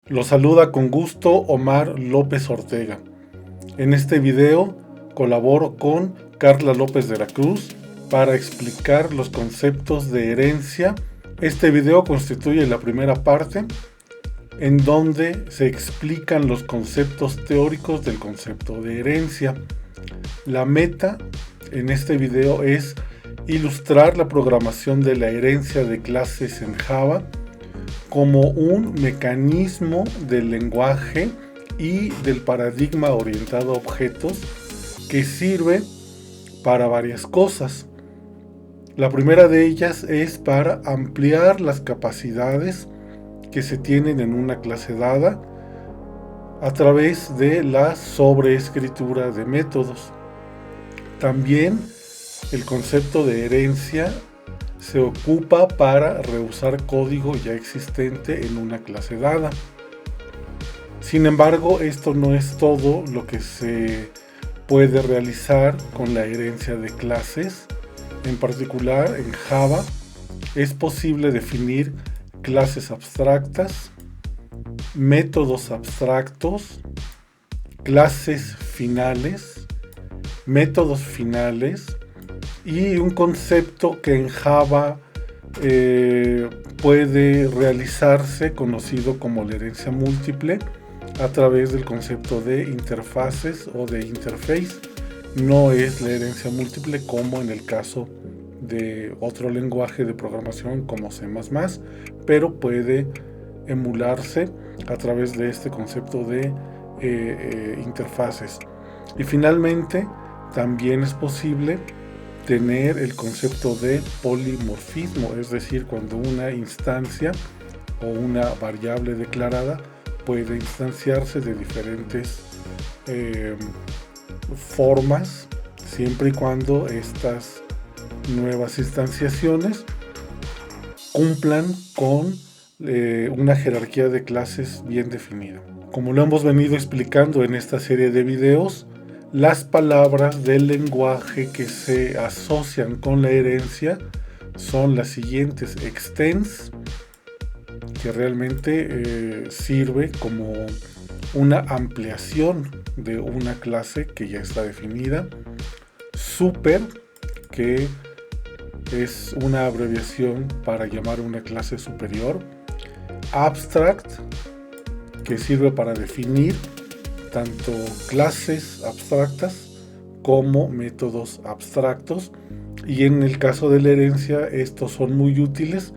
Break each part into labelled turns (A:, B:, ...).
A: Los saluda con gusto Omar López Ortega. En este video colaboro con Carla López de la Cruz para explicar los conceptos de herencia. Este video constituye la primera parte en donde se explican los conceptos teóricos del concepto de herencia. La meta en este video es ilustrar la programación de la herencia de clases en Java como un mecanismo del lenguaje y del paradigma orientado a objetos que sirve para varias cosas. La primera de ellas es para ampliar las capacidades que se tienen en una clase dada a través de la sobreescritura de métodos. También el concepto de herencia se ocupa para reusar código ya existente en una clase dada. Sin embargo, esto no es todo lo que se puede realizar con la herencia de clases. En particular, en Java es posible definir clases abstractas, métodos abstractos, clases finales, métodos finales y un concepto que en Java puede realizarse conocido como la herencia múltiple a través del concepto de interfaces o de interface. No es la herencia múltiple como en el caso de otro lenguaje de programación como C++, pero puede emularse a través de este concepto de interfaces. Y finalmente también es posible tener el concepto de polimorfismo, es decir, cuando una instancia o una variable declarada puede instanciarse de diferentes formas, siempre y cuando estas nuevas instanciaciones cumplan con una jerarquía de clases bien definida. Como lo hemos venido explicando en esta serie de videos, las palabras del lenguaje que se asocian con la herencia son las siguientes: extends, que realmente sirve como una ampliación de una clase que ya está definida; super, que es una abreviación para llamar una clase superior; abstract, que sirve para definir tanto clases abstractas como métodos abstractos, y en el caso de la herencia estos son muy útiles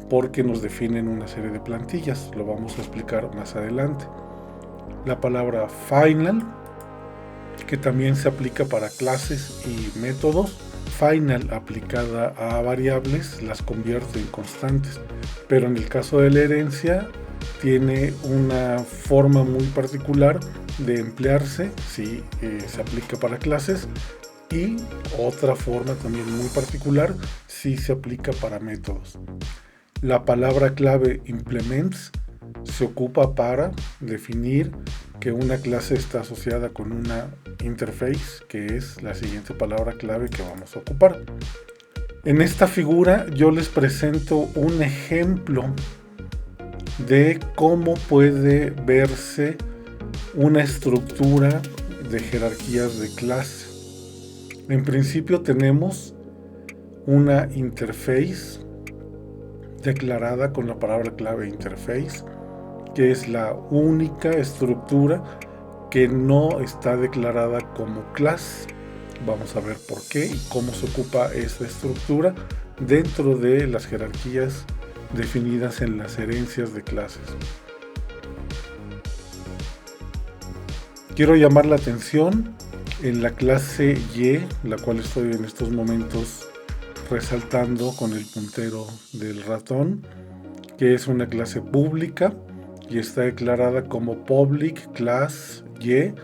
A: porque nos definen una serie de plantillas. Lo vamos a explicar más adelante. La palabra final, que también se aplica para clases y métodos. Final aplicada a variables las convierte en constantes, pero en el caso de la herencia tiene una forma muy particular de emplearse si se aplica para clases, y otra forma también muy particular si se aplica para métodos. La palabra clave implements se ocupa para definir que una clase está asociada con una interface, que es la siguiente palabra clave que vamos a ocupar. En esta figura yo les presento un ejemplo de cómo puede verse una estructura de jerarquías de clase. En principio tenemos una interface declarada con la palabra clave interface, que es la única estructura que no está declarada como clase. Vamos a ver por qué y cómo se ocupa esta estructura dentro de las jerarquías definidas en las herencias de clases. Quiero llamar la atención en la clase Y, la cual estoy en estos momentos resaltando con el puntero del ratón, que es una clase pública y está declarada como public class Y,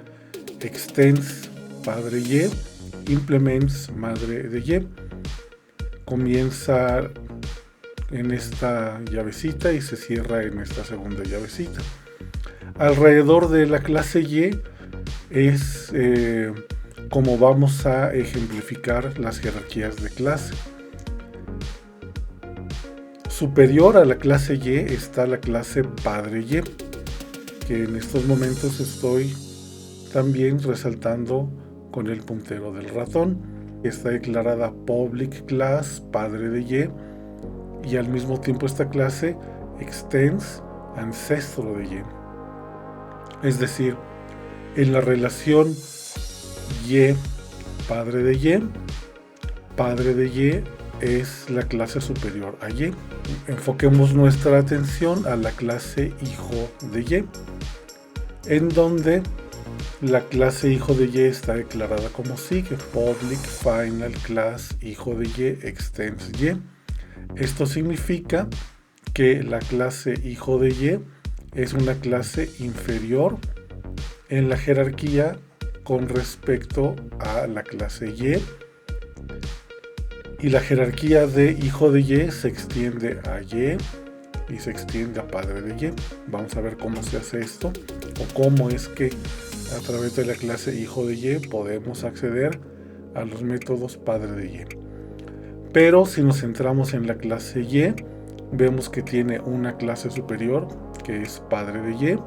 A: extends padre Y, implements madre de Y. Comienza en esta llavecita y se cierra en esta segunda llavecita. Alrededor de la clase Y es como vamos a ejemplificar las jerarquías de clase. Superior a la clase Y está la clase padre Y. que en estos momentos estoy también resaltando con el puntero del ratón. Está declarada public class padre de y al mismo tiempo esta clase extends ancestro de y. Es decir, en la relación y padre de y es la clase superior a y. Enfoquemos nuestra atención a la clase hijo de y, en donde la clase hijo de y está declarada como sigue: public final class hijo de y extends y. Esto significa que la clase hijo de y es una clase inferior en la jerarquía con respecto a la clase y la jerarquía de hijo de y se extiende a y se extiende a padre de y. Vamos a ver cómo se hace esto, o cómo es que a través de la clase hijo de y podemos acceder a los métodos padre de y. Pero si nos centramos en la clase y, vemos que tiene una clase superior que es padre de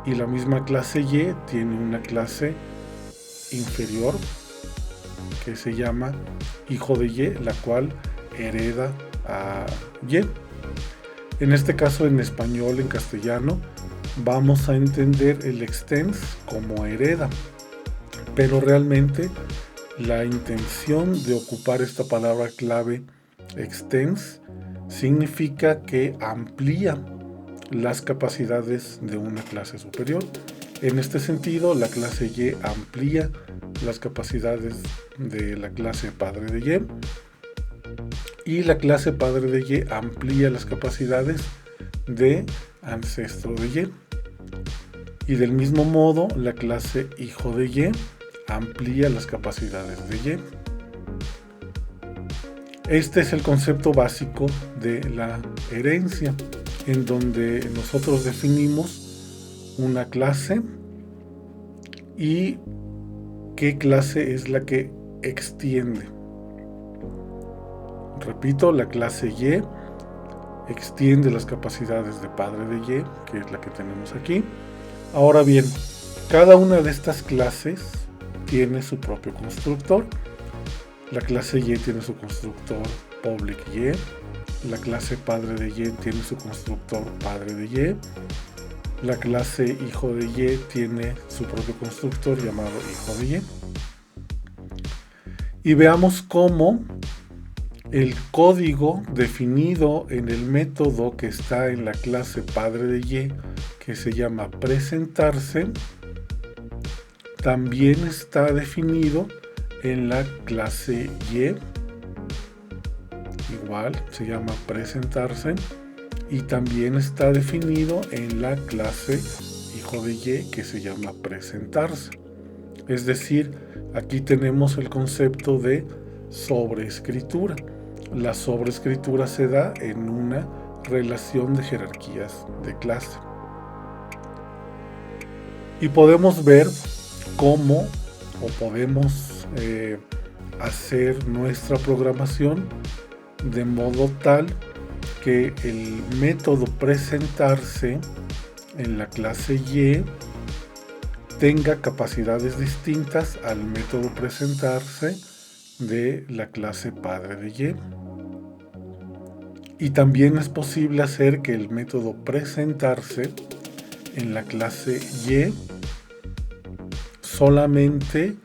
A: y la misma clase y tiene una clase inferior que se llama hijo de y, la cual hereda a y. En este caso, en español, en castellano, vamos a entender el extends como hereda, pero realmente la intención de ocupar esta palabra clave extends significa que amplía las capacidades de una clase superior. En este sentido, la clase y amplía las capacidades de la clase padre de y la clase padre de y amplía las capacidades de ancestro de y del mismo modo la clase hijo de y amplía las capacidades de y. Este es el concepto básico de la herencia, en donde nosotros definimos una clase y qué clase es la que extiende. Repito, la clase y extiende las capacidades de padre de y, que es la que tenemos aquí. Ahora bien, cada una de estas clases tiene su propio constructor. La clase y tiene su constructor public y, la clase padre de y tiene su constructor padre de y, la clase hijo de y tiene su propio constructor llamado hijo de y. Y veamos cómo el código definido en el método que está en la clase padre de y, que se llama presentarse, también está definido en la clase y, igual se llama presentarse, y también está definido en la clase hijo de y, que se llama presentarse. Es decir, aquí tenemos el concepto de sobreescritura. La sobreescritura se da en una relación de jerarquías de clase. Y podemos ver cómo podemos hacer nuestra programación de modo tal que el método presentarse en la clase y tenga capacidades distintas al método presentarse de la clase padre de y. Y también es posible hacer que el método presentarse en la clase y solamente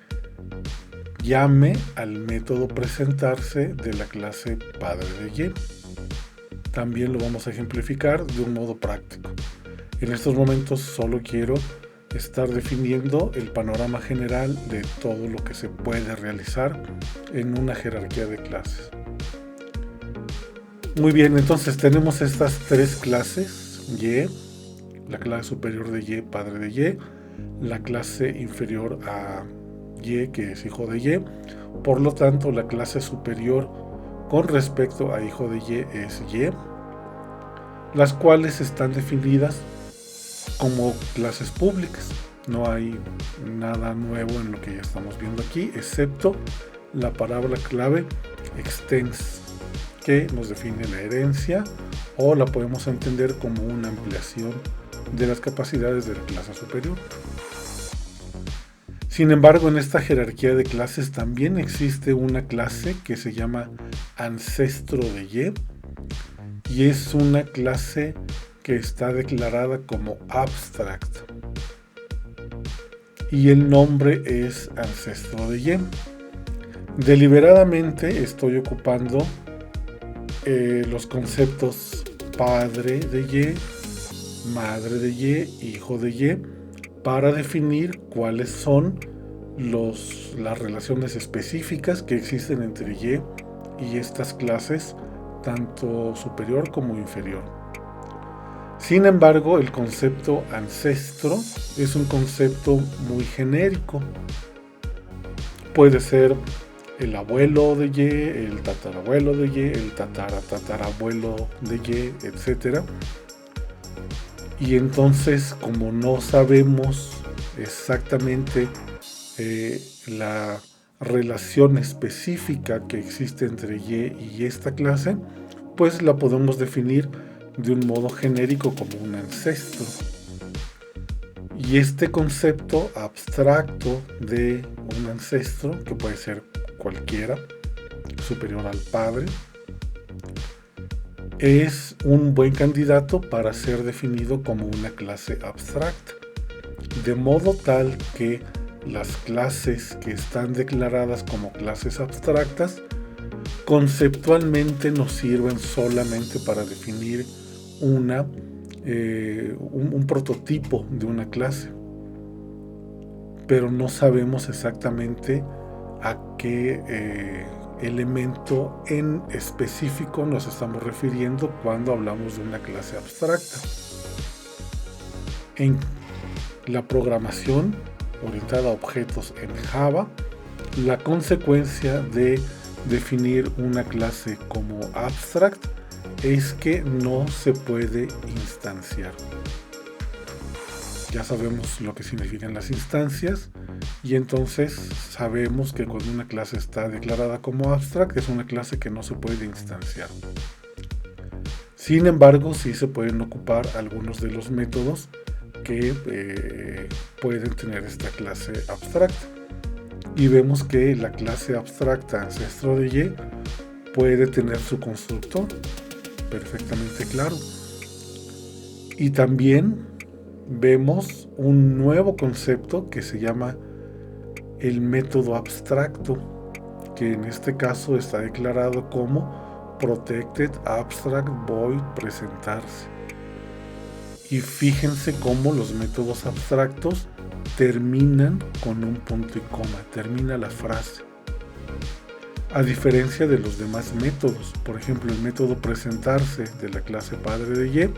A: llame al método presentarse de la clase padre de y. También lo vamos a ejemplificar de un modo práctico. En estos momentos solo quiero estar definiendo el panorama general de todo lo que se puede realizar en una jerarquía de clases. Muy bien, entonces tenemos estas tres clases: y, la clase superior de y, padre de y, la clase inferior a y, que es hijo de y. Por lo tanto, la clase superior con respecto a hijo de y es y, las cuales están definidas como clases públicas. No hay nada nuevo en lo que ya estamos viendo aquí, excepto la palabra clave extends, que nos define la herencia, o la podemos entender como una ampliación de las capacidades de la clase superior. Sin embargo, en esta jerarquía de clases también existe una clase que se llama ancestro de y es una clase que está declarada como abstract. Y el nombre es ancestro de Y. Deliberadamente estoy ocupando los conceptos padre de Y, madre de Y, hijo de Y, para definir cuáles son las relaciones específicas que existen entre y estas clases, tanto superior como inferior. Sin embargo, el concepto ancestro es un concepto muy genérico. Puede ser el abuelo de Y, el tatarabuelo de Y, el tatarabuelo de Y, etc. Y entonces, como no sabemos exactamente la relación específica que existe entre Y esta clase, pues la podemos definir de un modo genérico como un ancestro. Y este concepto abstracto de un ancestro, que puede ser cualquiera, superior al padre, es un buen candidato para ser definido como una clase abstracta, de modo tal que las clases que están declaradas como clases abstractas conceptualmente nos sirven solamente para definir un prototipo de una clase, pero no sabemos exactamente a qué elemento en específico nos estamos refiriendo cuando hablamos de una clase abstracta. En la programación orientada a objetos en Java, la consecuencia de definir una clase como abstract es que no se puede instanciar. Ya sabemos lo que significan las instancias y entonces sabemos que cuando una clase está declarada como abstract es una clase que no se puede instanciar. Sin embargo, sí se pueden ocupar algunos de los métodos que pueden tener esta clase abstracta. Y vemos que la clase abstracta ancestro de Y puede tener su constructor perfectamente claro. Y también vemos un nuevo concepto que se llama el método abstracto, que en este caso está declarado como Protected Abstract Void Presentarse. Y fíjense cómo los métodos abstractos terminan con un punto y coma, termina la frase. A diferencia de los demás métodos, por ejemplo, el método presentarse de la clase padre de Y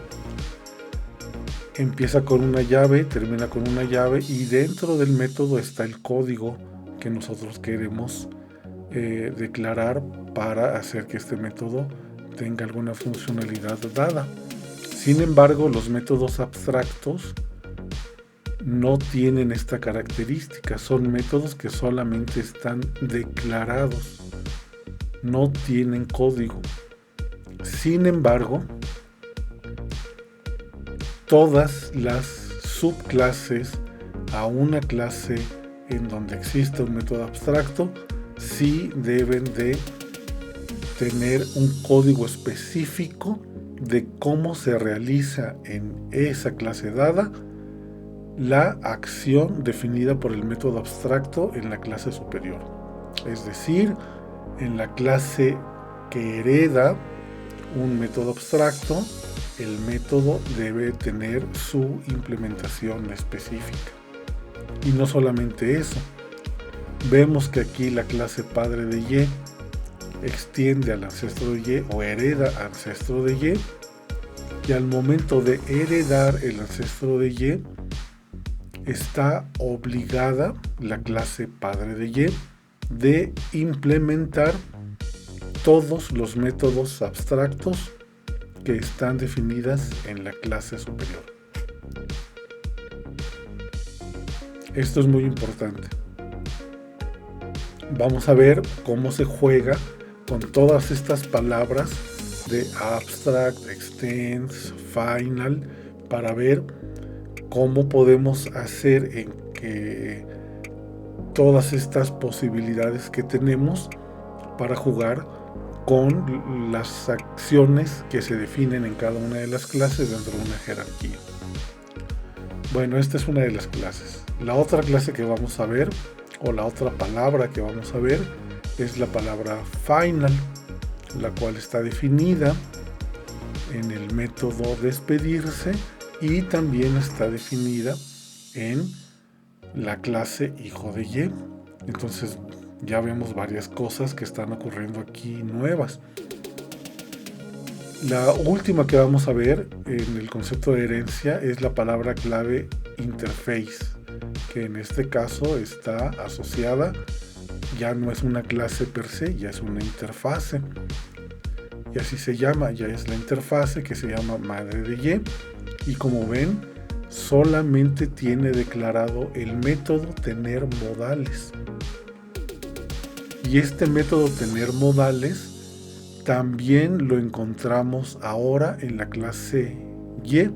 A: empieza con una llave, termina con una llave y dentro del método está el código que nosotros queremos declarar para hacer que este método tenga alguna funcionalidad dada. Sin embargo, los métodos abstractos no tienen esta característica, son métodos que solamente están declarados, no tienen código. Sin embargo, todas las subclases a una clase en donde existe un método abstracto sí deben de tener un código específico de cómo se realiza en esa clase dada la acción definida por el método abstracto en la clase superior. Es decir, en la clase que hereda un método abstracto, el método debe tener su implementación específica. Y no solamente eso, vemos que aquí la clase padre de Y extiende al ancestro de Y o hereda ancestro de Y, y al momento de heredar el ancestro de Y está obligada la clase padre de Y de implementar todos los métodos abstractos que están definidas en la clase superior. Esto es muy importante. Vamos a ver cómo se juega con todas estas palabras de abstract, extends, final, para ver cómo podemos hacer en que todas estas posibilidades que tenemos para jugar con las acciones que se definen en cada una de las clases dentro de una jerarquía. Bueno, esta es una de las clases. La otra clase que vamos a ver, o la otra palabra que vamos a ver, es la palabra final, la cual está definida en el método despedirse y también está definida en la clase hijo de Y. Entonces ya vemos varias cosas que están ocurriendo aquí nuevas. La última que vamos a ver en el concepto de herencia es la palabra clave interface, que en este caso está asociada, ya no es una clase per se, ya es una interfase. Y así se llama, ya es la interfase que se llama madre de Y. Y como ven, solamente tiene declarado el método tener modales. Y este método tener modales también lo encontramos ahora en la clase Y,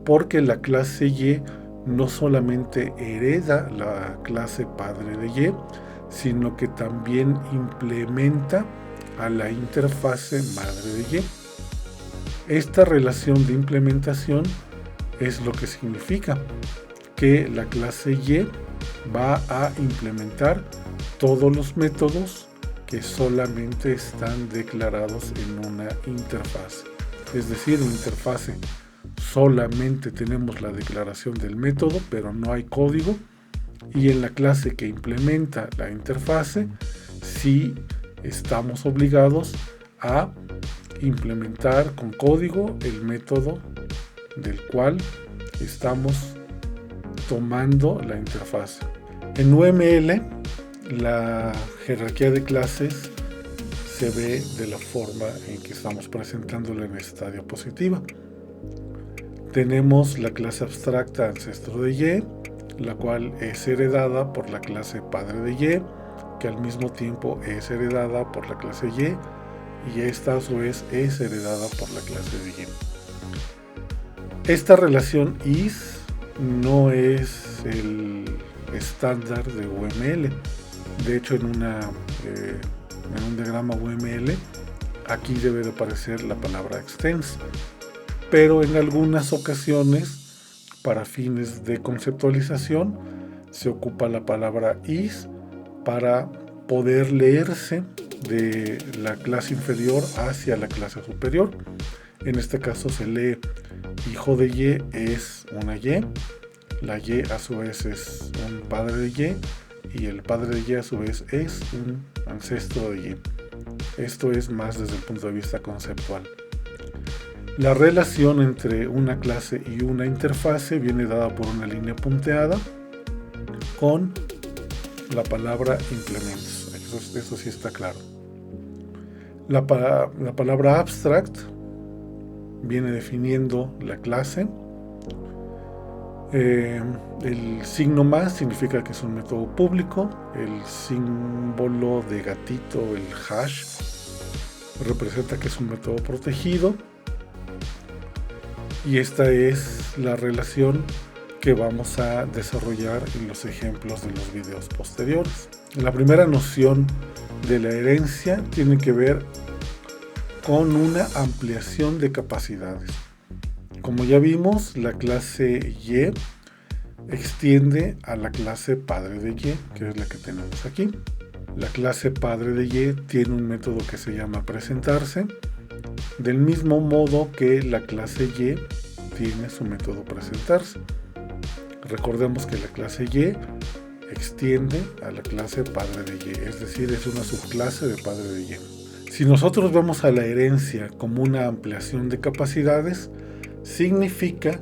A: porque la clase Y no solamente hereda la clase padre de Y, sino que también implementa a la interfase madre de Y. Esta relación de implementación es lo que significa que la clase Y va a implementar todos los métodos que solamente están declarados en una interfase. Es decir, en interfase solamente tenemos la declaración del método, pero no hay código. Y en la clase que implementa la interfase, sí estamos obligados a implementar con código el método del cual estamos tomando la interfase. En UML, la jerarquía de clases se ve de la forma en que estamos presentándola en esta diapositiva. Tenemos la clase abstracta ancestro de Y, la cual es heredada por la clase padre de Y, que al mismo tiempo es heredada por la clase Y esta a su vez es heredada por la clase de Y. Esta relación is no es el estándar de UML. De hecho, en un diagrama UML aquí debe de aparecer la palabra extends, pero en algunas ocasiones, para fines de conceptualización, se ocupa la palabra is para poder leerse de la clase inferior hacia la clase superior. En este caso se lee hijo de Y es una Y, la Y a su vez es un padre de Y el padre de Y a su vez es un ancestro de Y. Esto es más desde el punto de vista conceptual. La relación entre una clase y una interfase viene dada por una línea punteada con la palabra implements. Eso sí está claro. La palabra abstract viene definiendo la clase. El signo más significa que es un método público. El símbolo de gatito, el hash, representa que es un método protegido. Y esta es la relación que vamos a desarrollar en los ejemplos de los videos posteriores. La primera noción de la herencia tiene que ver con una ampliación de capacidades. Como ya vimos, la clase Y extiende a la clase padre de Y, que es la que tenemos aquí. La clase padre de Y tiene un método que se llama presentarse, del mismo modo que la clase Y tiene su método presentarse. Recordemos que la clase Y extiende a la clase padre de Y, es decir, es una subclase de padre de Y. Si nosotros vemos a la herencia como una ampliación de capacidades, significa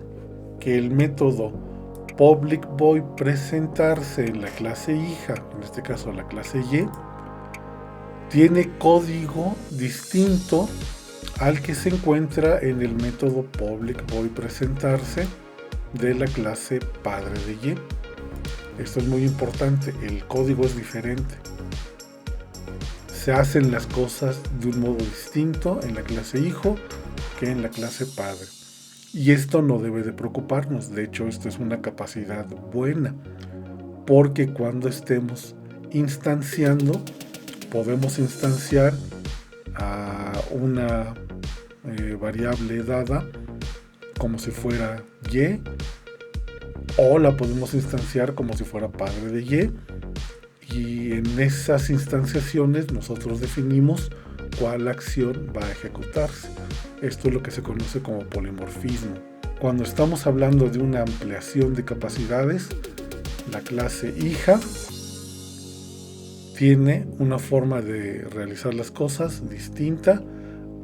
A: que el método public void presentarse en la clase hija, en este caso la clase Y, tiene código distinto al que se encuentra en el método public void presentarse de la clase padre de Y. Esto es muy importante, el código es diferente. Se hacen las cosas de un modo distinto en la clase hijo que en la clase padre. Y esto no debe de preocuparnos, de hecho esto es una capacidad buena, porque cuando estemos instanciando, podemos instanciar a una variable dada como si fuera y, o la podemos instanciar como si fuera padre de y en esas instanciaciones nosotros definimos cuál acción va a ejecutarse. Esto es lo que se conoce como polimorfismo. Cuando estamos hablando de una ampliación de capacidades, la clase hija tiene una forma de realizar las cosas distinta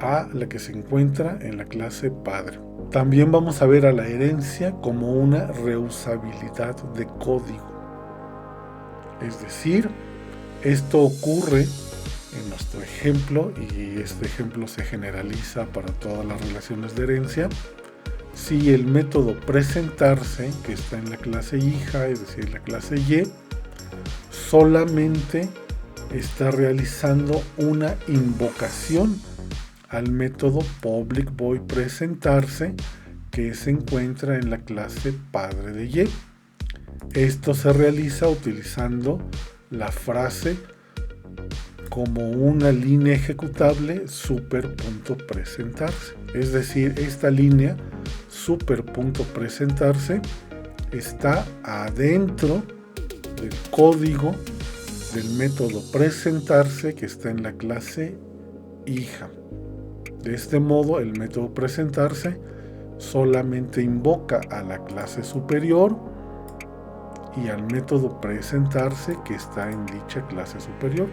A: a la que se encuentra en la clase padre. También vamos a ver a la herencia como una reusabilidad de código. Es decir, esto ocurre en nuestro ejemplo, y este ejemplo se generaliza para todas las relaciones de herencia, si el método presentarse, que está en la clase hija, es decir, la clase y, solamente está realizando una invocación al método public void presentarse, que se encuentra en la clase padre de y. Esto se realiza utilizando la frase como una línea ejecutable super.presentarse. Es decir, esta línea super.presentarse está adentro del código del método presentarse que está en la clase hija. De este modo, el método presentarse solamente invoca a la clase superior y al método presentarse que está en dicha clase superior.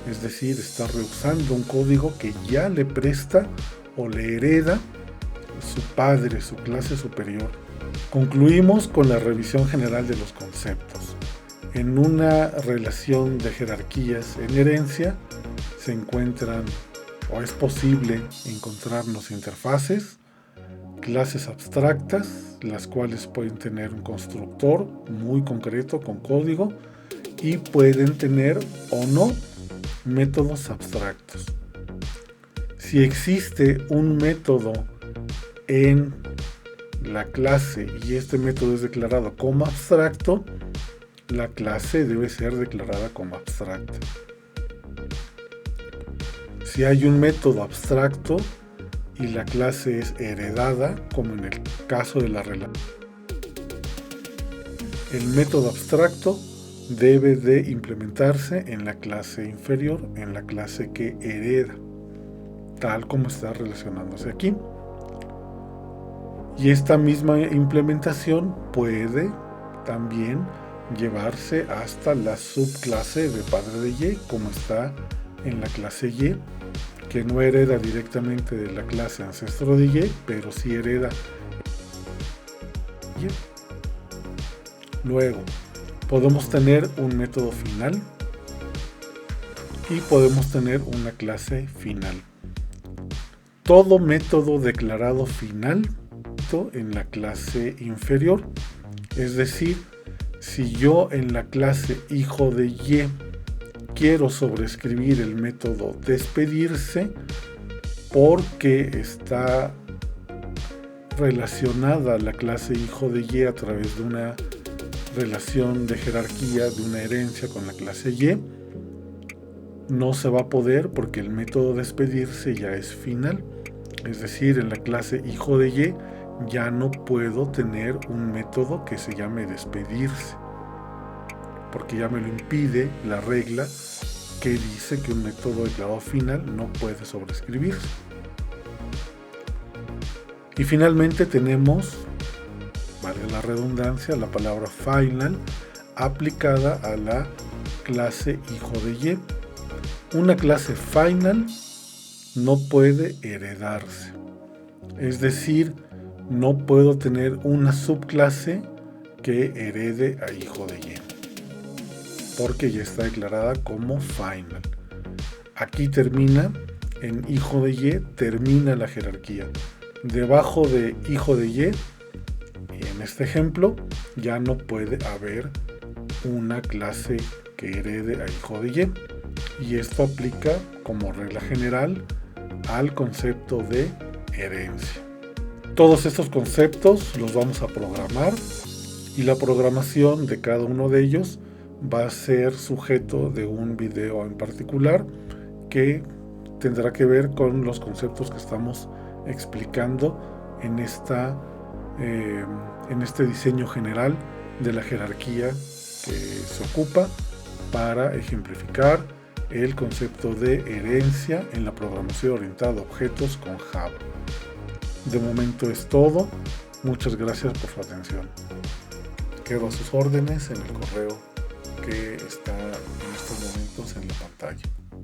A: Es decir, está reusando un código que ya le presta o le hereda su padre, su clase superior. Concluimos con la revisión general de los conceptos. En una relación de jerarquías en herencia se encuentran o es posible encontrarnos interfaces, clases abstractas, las cuales pueden tener un constructor muy concreto con código y pueden tener o no métodos abstractos. Si existe un método en la clase y este método es declarado como abstracto, la clase debe ser declarada como abstracta. Si hay un método abstracto y la clase es heredada, como en el caso de la relación, el método abstracto debe de implementarse en la clase inferior, en la clase que hereda, tal como está relacionándose aquí. Y esta misma implementación puede también llevarse hasta la subclase de padre de y, como está en la clase y, que no hereda directamente de la clase ancestro de y, pero sí hereda y. Luego, podemos tener un método final y podemos tener una clase final. Todo método declarado final en la clase inferior, es decir, si yo en la clase hijo de y quiero sobreescribir el método despedirse porque está relacionada la clase hijo de y a través de una relación de jerarquía, de una herencia con la clase y, no se va a poder porque el método despedirse ya es final. Es decir, en la clase hijo de y ya no puedo tener un método que se llame despedirse, porque ya me lo impide la regla que dice que un método declarado final no puede sobreescribirse. Y finalmente tenemos, vale la redundancia, la palabra final aplicada a la clase hijo de y. Una clase final no puede heredarse, es decir, no puedo tener una subclase que herede a hijo de y, porque ya está declarada como final. Aquí termina, en hijo de y termina la jerarquía. Debajo de hijo de y en este ejemplo, ya no puede haber una clase que herede a hijo de y. Y esto aplica como regla general al concepto de herencia. Todos estos conceptos los vamos a programar y la programación de cada uno de ellos va a ser sujeto de un video en particular que tendrá que ver con los conceptos que estamos explicando en este diseño general de la jerarquía que se ocupa para ejemplificar el concepto de herencia en la programación orientada a objetos con Java. De momento es todo. Muchas gracias por su atención. Quedo a sus órdenes en el correo que está en estos momentos en la pantalla.